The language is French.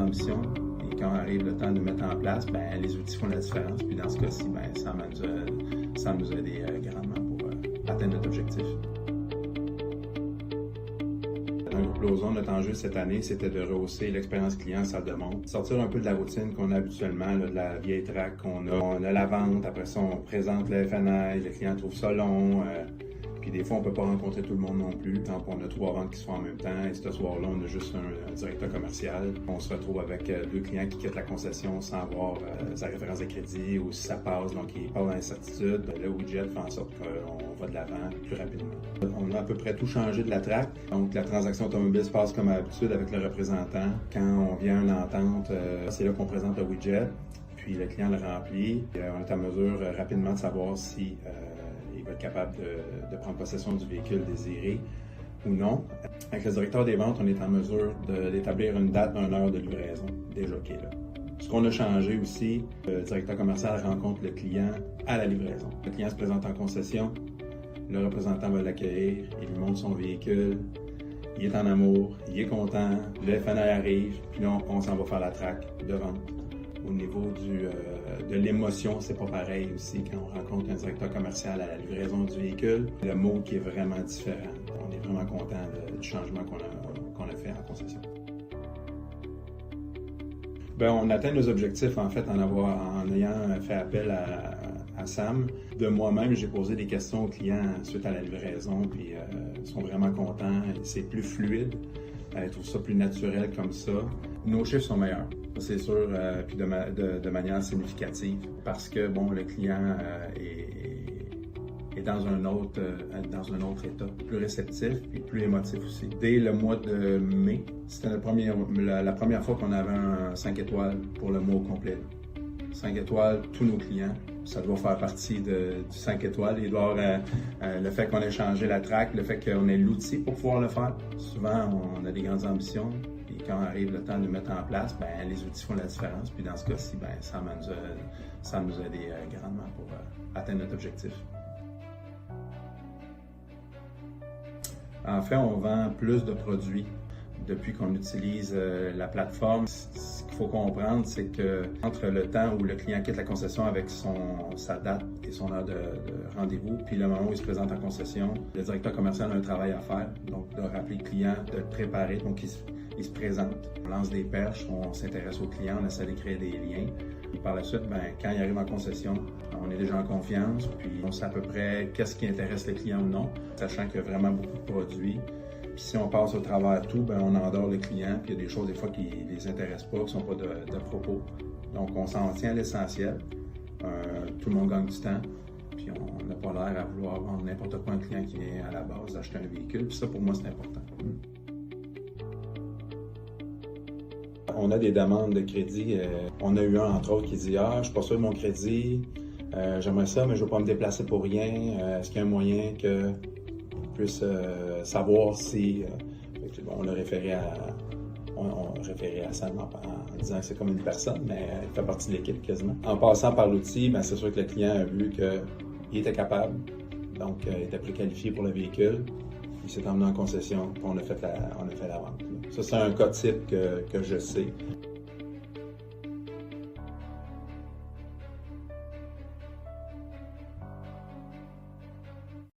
ambitions. Et quand arrive le temps de mettre en place, ben, les outils font la différence. Puis dans ce cas-ci, ben, ça va nous aider grandement pour atteindre notre objectif. Dans le groupe Lauson, notre enjeu cette année, c'était de rehausser l'expérience client en salle de montre, sortir un peu de la routine qu'on a habituellement, là, de la vieille track qu'on a. On a la vente, après ça, on présente le FNI, le client trouve ça long. Puis des fois, on ne peut pas rencontrer tout le monde non plus. Donc, on a 3 ventes qui se font en même temps. Et ce soir-là, on a juste un directeur commercial. On se retrouve avec 2 clients qui quittent la concession sans avoir sa référence de crédit ou si ça passe. Donc, ils parlent d'incertitude. Le widget fait en sorte qu'on va de l'avant plus rapidement. On a à peu près tout changé de la track. Donc, la transaction automobile se passe comme à l'habitude avec le représentant. Quand on vient à une entente, c'est là qu'on présente le widget. Puis le client le remplit. On est en mesure rapidement de savoir si il va être capable de prendre possession du véhicule désiré ou non. Avec le directeur des ventes, on est en mesure d'établir une date d'une heure de livraison déjà qui est là. Ce qu'on a changé aussi, le directeur commercial rencontre le client à la livraison. Le client se présente en concession, le représentant va l'accueillir, il lui montre son véhicule, il est en amour, il est content, le FNI arrive, puis là on s'en va faire la track de vente. Au niveau de l'émotion, c'est pas pareil aussi quand on rencontre un directeur commercial à la livraison du véhicule. Le mot qui est vraiment différent. On est vraiment content du changement qu'on a fait en concession. Bien, on atteint nos objectifs en fait en ayant fait appel à Sam. De moi-même, j'ai posé des questions aux clients suite à la livraison, puis ils sont vraiment contents. C'est plus fluide. Ils trouvent ça plus naturel comme ça. Nos chiffres sont meilleurs, c'est sûr, puis de manière significative, parce que bon, le client est dans un autre état, plus réceptif et plus émotif aussi. Dès le mois de mai, c'était la première fois qu'on avait un 5 étoiles pour le mois au complet. 5 étoiles, tous nos clients. Ça doit faire partie du 5 étoiles. Il doit y avoir le fait qu'on ait changé la track, le fait qu'on ait l'outil pour pouvoir le faire. Souvent, on a des grandes ambitions. Et quand arrive le temps de mettre en place, ben, les outils font la différence. Puis dans ce cas-ci, ben, ça va nous aider grandement pour atteindre notre objectif. En fait, on vend plus de produits depuis qu'on utilise la plateforme. Ce qu'il faut comprendre, c'est que entre le temps où le client quitte la concession avec sa date et son heure de rendez-vous, puis le moment où il se présente en concession, le directeur commercial a un travail à faire, donc de rappeler le client, de le préparer, donc il se présente. On lance des perches, on s'intéresse au client, on essaie de créer des liens. Puis par la suite, ben, quand il arrive en concession, on est déjà en confiance, puis on sait à peu près qu'est-ce qui intéresse le client ou non, sachant qu'il y a vraiment beaucoup de produits. Puis si on passe au travers tout, ben on endort le client, puis il y a des choses des fois qui ne les intéressent pas, qui ne sont pas de propos. Donc on s'en tient à l'essentiel. Tout le monde gagne du temps, puis on n'a pas l'air à vouloir vendre n'importe quoi à un client qui vient à la base d'acheter un véhicule. Puis ça, pour moi, c'est important. On a des demandes de crédit. On a eu un, entre autres, qui dit « Ah, je suis pas sûr de mon crédit, j'aimerais ça, mais je ne veux pas me déplacer pour rien. Est-ce qu'il y a un moyen que je puisse savoir si... on l'a référé à Sam en disant que c'est comme une personne, mais il fait partie de l'équipe quasiment. En passant par l'outil, ben, c'est sûr que le client a vu qu'il était capable, donc il était plus qualifié pour le véhicule. Il s'est emmené en concession, puis on a fait la vente. Ça, c'est un cas type que je sais.